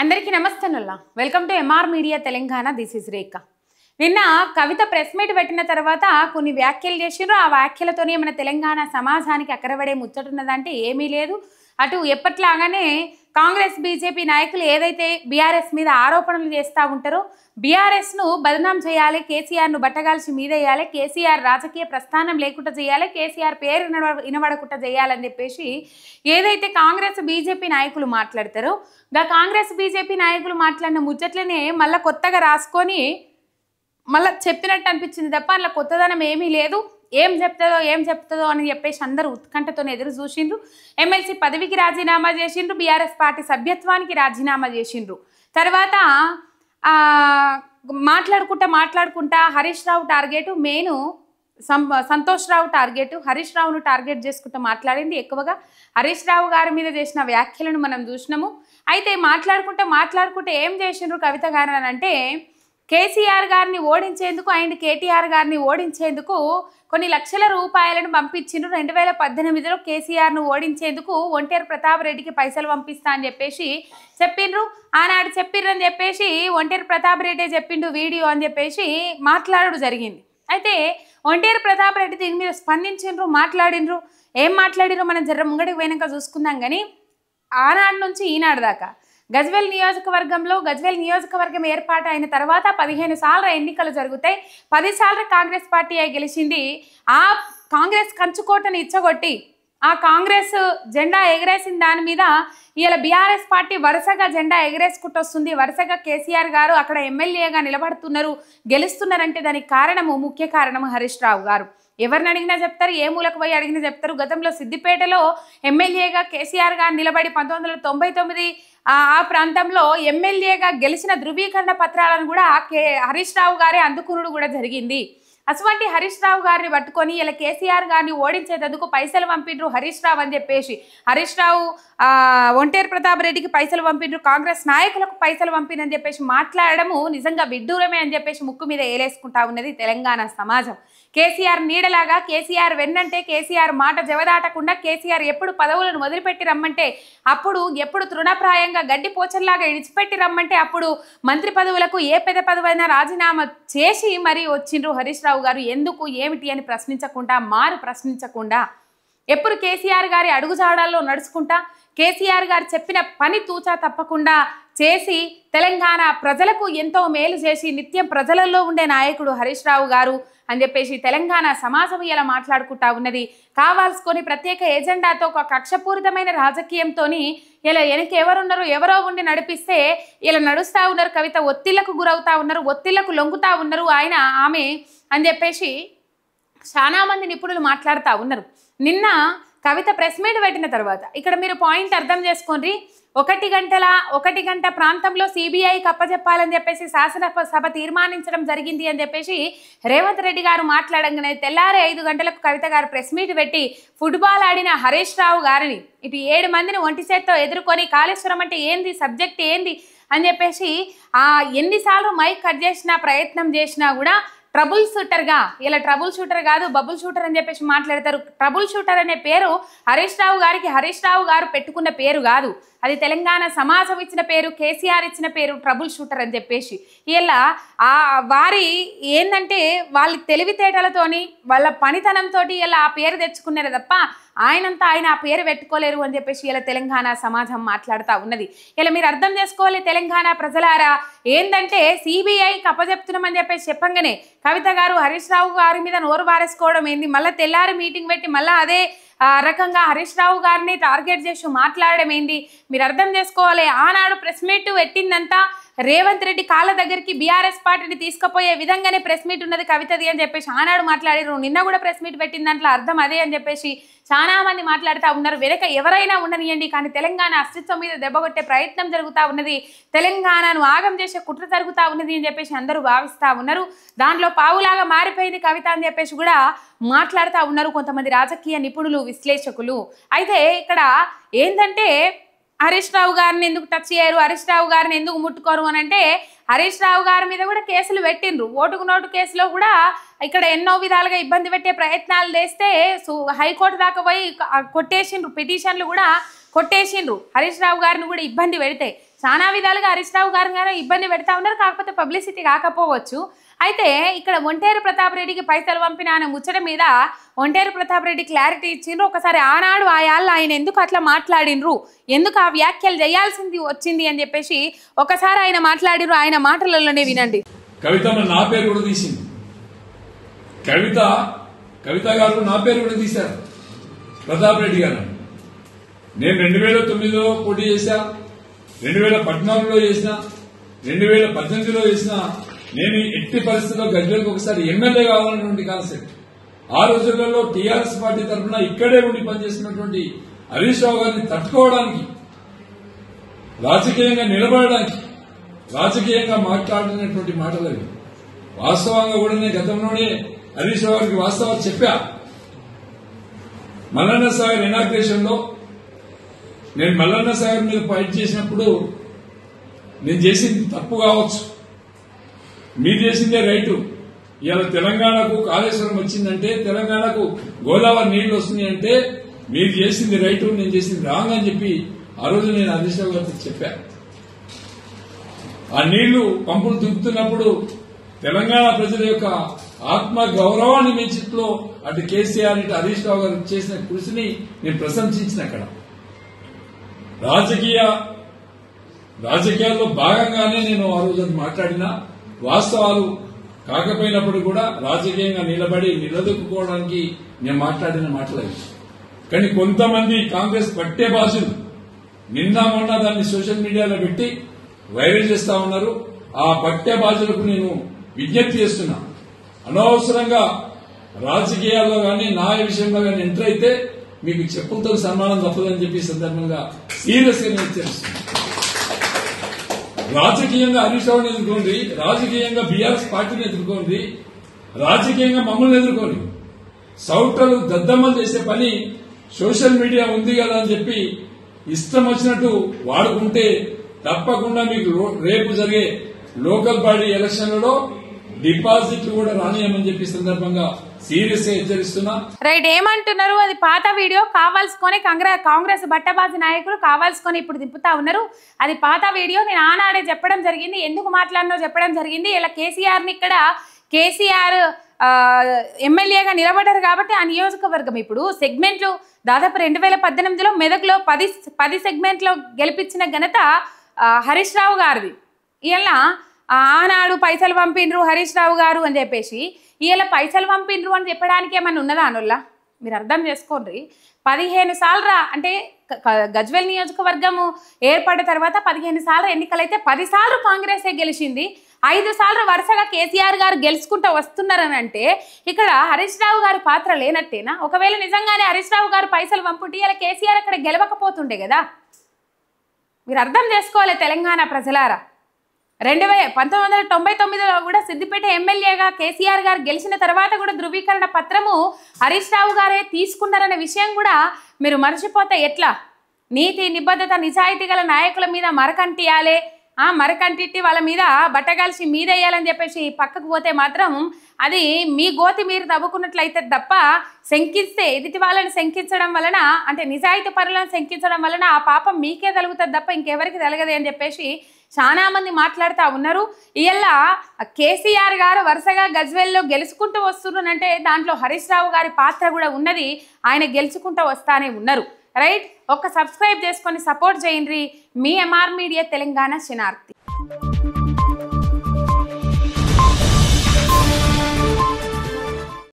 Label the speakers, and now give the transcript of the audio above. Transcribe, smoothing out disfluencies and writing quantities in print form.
Speaker 1: అందరికీ నమస్తేనుల్లా welcome to MR media Telangana. This is Rekha. నిన్న కవిత ప్రెస్ మీట్ పెట్టిన తర్వాత కొన్ని వ్యాఖ్యలు చేసిండ్రు. ఆ వ్యాఖ్యలతోనే మన తెలంగాణ సమాజానికి అక్కరబడే ముచ్చటున్నదంటే ఏమీ లేదు. అటు ఎప్పట్లాగానే కాంగ్రెస్ బీజేపీ నాయకులు ఏదైతే బీఆర్ఎస్ మీద ఆరోపణలు చేస్తూ ఉంటారో బీఆర్ఎస్ను బదనాం చేయాలి, కేసీఆర్ను బట్టగాల్చి మీదేయాలి, కేసీఆర్ రాజకీయ ప్రస్థానం లేకుండా చేయాలి, కేసీఆర్ పేరు వినబడకుండా చేయాలని చెప్పేసి ఏదైతే కాంగ్రెస్ బీజేపీ నాయకులు మాట్లాడతారో గా కాంగ్రెస్ బీజేపీ నాయకులు మాట్లాడిన ముచ్చట్లనే మళ్ళీ కొత్తగా రాసుకొని మళ్ళీ చెప్పినట్టు అనిపించింది తప్ప అందులో కొత్తదనం ఏమీ లేదు. ఏం చెప్తుందో అని చెప్పేసి అందరూ ఉత్కంఠతో ఎదురు చూసిండ్రు. ఎమ్మెల్సీ పదవికి రాజీనామా చేసిండ్రు, బీఆర్ఎస్ పార్టీ సభ్యత్వానికి రాజీనామా చేసిండ్రు. తర్వాత మాట్లాడుకుంటా హరీష్ రావు టార్గెట్ మెయిన్ సంతోష్ రావు టార్గెట్, హరీష్ రావును టార్గెట్ చేసుకుంటూ మాట్లాడింది. ఎక్కువగా హరీష్ రావు గారి మీద చేసిన వ్యాఖ్యలను మనం చూసినాము. అయితే మాట్లాడుకుంటే ఏం చేసిండ్రు కవిత గారు అని అంటే కేసీఆర్ గారిని ఓడించేందుకు అండ్ కేటీఆర్ గారిని ఓడించేందుకు కొన్ని లక్షల రూపాయలను పంపించిండ్రు. 2018లో కేసీఆర్ను ఓడించేందుకు ఒంటేరు ప్రతాప్ రెడ్డికి పైసలు పంపిస్తా అని చెప్పేసి చెప్పిండ్రు. ఆనాడు చెప్పిర్రని చెప్పేసి ఒంటేరు ప్రతాప్ రెడ్డి చెప్పిండు వీడియో అని చెప్పేసి మాట్లాడడం జరిగింది. అయితే ఒంటేరు ప్రతాప్ రెడ్డి దీని మీద స్పందించిండ్రు, మాట్లాడిండ్రు. ఏం మాట్లాడినో మనం జర్ర ముంగడికి పోయినాక చూసుకుందాం. కానీ ఆనాడు నుంచి ఈనాడు దాకా గజ్వేల్ నియోజకవర్గం ఏర్పాటు అయిన తర్వాత 15 సార్లు ఎన్నికలు జరుగుతాయి. 10 సార్లు కాంగ్రెస్ పార్టీ గెలిచింది. ఆ కాంగ్రెస్ కంచుకోటను ఇచ్చగొట్టి ఆ కాంగ్రెస్ జెండా ఎగరేసిన దాని మీద ఇలా బీఆర్ఎస్ పార్టీ వరుసగా జెండా ఎగరేసుకుంటూ వస్తుంది. వరుసగా కేసీఆర్ గారు అక్కడ ఎమ్మెల్యేగా నిలబడుతున్నారు, గెలుస్తున్నారంటే దానికి ముఖ్య కారణము హరీష్ రావు గారు. ఎవరిని అడిగినా చెప్తారు, ఏ మూలకు పోయి అడిగినా చెప్తారు. గతంలో సిద్దిపేటలో ఎమ్మెల్యేగా కేసీఆర్ గారు నిలబడి 1999 ఆ ప్రాంతంలో ఎమ్మెల్యేగా గెలిచిన ధృవీకరణ పత్రాలను కూడా హరీష్ రావు గారే అందుకునుడు కూడా జరిగింది. అటువంటి హరీష్ రావు గారిని పట్టుకొని ఇలా కేసీఆర్ గారిని ఓడించేందుకు పైసలు పంపిండ్రు హరీష్ రావు అని చెప్పేసి. హరీష్ రావు ఒంటేరు ప్రతాప్ రెడ్డికి పైసలు పంపిండ్రు, కాంగ్రెస్ నాయకులకు పైసలు పంపినని చెప్పేసి మాట్లాడడము నిజంగా విడ్డూరమే అని చెప్పేసి ముక్కు మీద ఏలేసుకుంటా ఉన్నది తెలంగాణ సమాజం. కేసీఆర్ నీడలాగా, కేసీఆర్ వెన్నంటే, కేసీఆర్ మాట జవదాటకుండా, కేసీఆర్ ఎప్పుడు పదవులను వదిలిపెట్టి రమ్మంటే అప్పుడు, ఎప్పుడు తృణప్రాయంగా గడ్డి పోచల్లాగా ఇడిచిపెట్టి రమ్మంటే అప్పుడు మంత్రి పదవులకు ఏ పెద్ద పదవైనా రాజీనామా చేసి మరీ వచ్చిండ్రు హరీష్ రావు గారు. ఎందుకు ఏమిటి అని ప్రశ్నించకుండా ఎప్పుడు కేసీఆర్ గారి అడుగుజాడల్లో నడుచుకుంటా కేసీఆర్ గారు చెప్పిన పని తూచా తప్పకుండా చేసి తెలంగాణ ప్రజలకు ఎంతో మేలు చేసి నిత్యం ప్రజలలో ఉండే నాయకుడు హరీష్ రావు గారు అని చెప్పేసి తెలంగాణ సమాజం ఇలా మాట్లాడుకుంటా ఉన్నది. కావాల్సుకొని ప్రత్యేక ఎజెండాతో ఒక కక్షపూరితమైన రాజకీయంతో ఇలా వెనక ఎవరో ఉండి నడిపిస్తే ఇలా నడుస్తూ ఉన్నారు. కవిత ఒత్తిళ్లకు గురవుతా ఉన్నారు, ఒత్తిళ్లకు లొంగుతూ ఉన్నారు ఆమె అని చెప్పేసి చాలా మంది నిపుణులు మాట్లాడుతూ ఉన్నారు. నిన్న కవిత ప్రెస్ మీట్ పెట్టిన తర్వాత ఇక్కడ మీరు పాయింట్ అర్థం చేసుకోండి. 1 గంట ప్రాంతంలో సిబిఐకి అప్పచెప్పాలని చెప్పేసి శాసనసభ తీర్మానించడం జరిగింది అని చెప్పేసి రేవంత్ రెడ్డి గారు మాట్లాడంగానే తెల్లారే 5 గంటలకు కవిత గారు ప్రెస్ మీట్ పెట్టి ఫుట్బాల్ ఆడిన హరీష్ రావు గారిని ఇటు 7 మందిని ఒంటి చేత్తో ఎదుర్కొని కాళేశ్వరం అంటే ఏంది, సబ్జెక్ట్ ఏంది అని చెప్పేసి ఎన్నిసార్లు మైక్ కట్ చేసినా ప్రయత్నం చేసినా కూడా ట్రబుల్ షూటర్గా, ఇలా ట్రబుల్ షూటర్ కాదు బబుల్ షూటర్ అని చెప్పేసి మాట్లాడతారు. ట్రబుల్ షూటర్ అనే పేరు హరీష్ రావు గారికి హరీష్ రావు గారు పెట్టుకున్న పేరు కాదు, అది తెలంగాణ సమాజం ఇచ్చిన పేరు, కేసీఆర్ ఇచ్చిన పేరు ట్రబుల్ షూటర్ అని చెప్పేసి. ఇలా వారి ఏంటంటే వాళ్ళ తెలివితేటలతోని వాళ్ళ పనితనంతో ఇలా ఆ పేరు తెచ్చుకున్నారు తప్ప ఆయన ఆ పేరు పెట్టుకోలేరు అని చెప్పేసి ఇలా తెలంగాణ సమాజం మాట్లాడుతూ ఉన్నది. ఇలా మీరు అర్థం చేసుకోవాలి తెలంగాణ ప్రజలారా. ఏంటంటే సిబిఐకి అప్పచెప్తున్నామని చెప్పేసి చెప్పంగానే కవిత గారు హరీష్ రావు గారి మీద నోరు వారేసుకోవడం ఏంది, మళ్ళీ తెల్లారి మీటింగ్ పెట్టి మళ్ళీ అదే రకంగా హరీష్ రావు గారిని టార్గెట్ చేసి మాట్లాడడం ఏంది మీరు అర్థం చేసుకోవాలి. ఆనాడు ప్రెస్ మీట్ పెట్టిందంతా రేవంత్ రెడ్డి కాళ్ళ దగ్గరికి బీఆర్ఎస్ పార్టీని తీసుకుపోయే విధంగానే ప్రెస్ మీట్ ఉన్నది కవితది అని చెప్పేసి ఆనాడు మాట్లాడారు. నిన్న కూడా ప్రెస్ మీట్ పెట్టిన దాంట్లో అర్థం అదే అని చెప్పేసి చాలా మంది మాట్లాడుతూ ఉన్నారు. వెనక ఎవరైనా ఉండనియండి కానీ తెలంగాణ అస్తిత్వం మీద దెబ్బకొట్టే ప్రయత్నం జరుగుతూ ఉన్నది, తెలంగాణను ఆగం చేసే కుట్ర జరుగుతూ ఉన్నది అని చెప్పేసి అందరూ భావిస్తూ ఉన్నారు. దాంట్లో పావులాగా మారిపోయింది కవిత అని చెప్పేసి కూడా మాట్లాడుతూ ఉన్నారు కొంతమంది రాజకీయ నిపుణులు, విశ్లేషకులు. అయితే ఇక్కడ ఏంటంటే హరీష్ రావు గారిని ఎందుకు టచ్ చేయరు, హరీష్ రావు గారిని ఎందుకు ముట్టుకోరు అని అంటే హరీష్ రావు గారి మీద కూడా కేసులు పెట్టిండ్రు. ఓటుకు నోటు కేసులో కూడా ఇక్కడ ఎన్నో విధాలుగా ఇబ్బంది పెట్టే ప్రయత్నాలు చేస్తే హైకోర్టు దాకా పోయి కొట్టేసిండ్రు, పిటిషన్లు కూడా కొట్టేసిండ్రు. హరీష్ రావు గారిని కూడా ఇబ్బంది పెడితే చాలా విధాలుగా హరీష్ రావు గారు ఇబ్బంది పెడతా ఉన్నారు. కాకపోతే పబ్లిసిటీ కాకపోవచ్చు. అయితే ఇక్కడ ఒంటేరు ప్రతాప్ రెడ్డికి పైసలు పంపిన ఆయన ముచ్చట మీద ఒంటేరు ప్రతాప్ రెడ్డి క్లారిటీ ఇచ్చిండ్రు. ఒకసారి ఆనాడు ఆయన ఎందుకు అట్లా మాట్లాడినరు, ఎందుకు ఆ వ్యాఖ్యలు చేయాల్సింది వచ్చింది అని చెప్పేసి ఒకసారి ఆయన మాట్లాడినరు. ఆయన మాటలలోనే వినండి.
Speaker 2: కవిత నా పేరు కూడా తీసింది. కవిత గారు నా పేరు కూడా తీశారు, ప్రతాప్ రెడ్డి గారు. నేను 2009లో పోటీ చేశా, 2014లో చేసిన, 2018లో చేసిన. నేను ఎట్టి పరిస్థితుల్లో గజ్వేల్కి ఒకసారి ఎమ్మెల్యే కావాలన్నటువంటి కాన్సెప్ట్. ఆ రోజులలో టీఆర్ఎస్ పార్టీ తరఫున ఇక్కడే ఉండి పనిచేస్తున్నటువంటి హరీష్ రావు గారిని తట్టుకోవడానికి, రాజకీయంగా నిలబడడానికి, రాజకీయంగా మాట్లాడినటువంటి మాటలు వాస్తవంగా కూడా నేను గతంలోనే హరీష్ రావు గారికి వాస్తవాలు చెప్పా. మల్లన్న సాగర్ ఇనాగ్రేషన్ లో నేను మల్లన్న సాగర్ మీద ఫైట్ చేసినప్పుడు నేను చేసింది తప్పు కావచ్చు, మీరు చేసిందే రైటు. ఇవాళ తెలంగాణకు కాళేశ్వరం వచ్చిందంటే, తెలంగాణకు గోదావరి నీళ్లు వస్తున్నాయంటే మీరు చేసింది రైటు, నేను చేసింది రాంగ్ అని చెప్పి ఆ రోజు నేను హరీష్ రావు గారికి చెప్పా. ఆ నీళ్లు పంపులు దుక్కుతున్నప్పుడు తెలంగాణ ప్రజల యొక్క ఆత్మ గౌరవాన్ని పెంచిట్లో అటు కేసీఆర్ ఇటు హరీష్ రావు గారు చేసిన కృషిని నేను ప్రశంసించిన. అక్కడ రాజకీయాల్లో భాగంగానే నేను ఆ రోజు మాట్లాడిన వాస్తవాలు కాకపోయినప్పుడు కూడా రాజకీయంగా నిలదొక్కుకోవడానికి నేను మాట్లాడిన మాటలవి. కానీ కొంతమంది కాంగ్రెస్ పట్టే భాషలు నిన్న మొన్న దాన్ని సోషల్ మీడియాలో పెట్టి వైరల్ చేస్తా ఉన్నారు. ఆ పట్టే భాషలకు నేను విజ్ఞప్తి చేస్తున్నా, అనవసరంగా రాజకీయాల్లో గానీ న్యాయ విషయంలో గానీ ఎంటర్ అయితే మీకు చెప్పులతో సన్మానం తప్పదని చెప్పి సందర్భంగా సీరియస్ గా నేను తెలుస్తున్నాను. రాజకీయంగా హరీష్ రావుని ఎదుర్కోండి, రాజకీయంగా బీఆర్ఎస్ పార్టీని ఎదుర్కోండి, రాజకీయంగా మమ్మల్ని ఎదుర్కోండి. సౌటలు దద్దమ్మలు చేసే పని సోషల్ మీడియా ఉంది కదా అని చెప్పి ఇష్టం వచ్చినట్టు వాడుకుంటే తప్పకుండా మీకు రేపు జరిగే లోకల్ బాడీ ఎలక్షన్లలో డిపాజిట్లు కూడా రానియమని చెప్పి సందర్భంగా సీరియస్ గా హెచ్చరిస్తున్నా.
Speaker 1: రైట్, ఏమంటున్నారు? అది పాత వీడియో కావాల్సుకొని కాంగ్రెస్ బట్టబాజీ నాయకులు కావాల్సుకొని ఇప్పుడు దింపుతా ఉన్నారు. అది పాత వీడియో. నేను ఆనాడే చెప్పడం జరిగింది, ఎందుకు మాట్లాడినో చెప్పడం జరిగింది. ఇలా కేసీఆర్ ఎమ్మెల్యేగా నిలబడ్డారు కాబట్టి ఆ నియోజకవర్గం ఇప్పుడు సెగ్మెంట్లు దాదాపు 2018లో మెదక్లో 10 సెగ్మెంట్లో గెలిపించిన ఘనత హరీష్ రావు గారిది. ఇలా ఆనాడు పైసలు పంపిండ్రు హరీష్ రావు గారు అని చెప్పేసి ఇలా పైసలు పంపిండ్రు అని చెప్పడానికి ఏమన్నా ఉన్నదా అనొల్లా? మీరు అర్థం చేసుకోండి. 15 సార్లు అంటే గజ్వేల్ నియోజకవర్గము ఏర్పడిన తర్వాత 15 సార్లు ఎన్నికలైతే 10 సార్లు కాంగ్రెసే గెలిచింది. 5 సార్లు వరుసగా కేసీఆర్ గారు గెలుచుకుంటూ వస్తున్నారని అంటే ఇక్కడ హరీష్ రావు గారి పాత్ర లేనట్టేనా? ఒకవేళ నిజంగానే హరీష్ రావు గారు పైసలు పంపుంటే ఇలా కేసీఆర్ అక్కడ గెలవకపోతుండే కదా. మీరు అర్థం చేసుకోవాలి తెలంగాణ ప్రజలారా. 1999లో కూడా సిద్దిపేట ఎమ్మెల్యేగా కేసీఆర్ గారు గెలిచిన తర్వాత కూడా ధృవీకరణ పత్రము హరీష్ రావు గారే తీసుకున్నారనే విషయం కూడా మీరు మర్చిపోతే ఎట్లా? నీతి నిబద్ధత నిజాయితీ గల నాయకుల మీద మరకంటియాలే, మరకంటిట్టి వాళ్ళ మీద బట్టగాల్సి మీదేయాలని చెప్పేసి పక్కకు పోతే మాత్రం అది మీ గోతి మీరు తవ్వుకున్నట్లయితే తప్ప శంకిస్తే ఎదుటి వాళ్ళని శంకించడం వలన అంటే నిజాయితీ పరులను శంకించడం వలన ఆ పాపం మీకే తలుగుతుంది తప్ప ఇంకెవరికి తలగదే అని చెప్పేసి చాలా మంది మాట్లాడుతూ ఉన్నారు. ఇలా కేసీఆర్ గారు వరుసగా గజ్వేల్లో గెలుచుకుంటూ వస్తున్నారంటే దాంట్లో హరీష్ రావు గారి పాత్ర కూడా ఉన్నది. ఆయన గెలుచుకుంటూ వస్తానే ఉన్నారు. రైట్, ఒక్క సబ్స్క్రైబ్ చేసుకొని సపోర్ట్ చేయండి. మీ ఎంఆర్ మీడియా తెలంగాణ శనార్థి.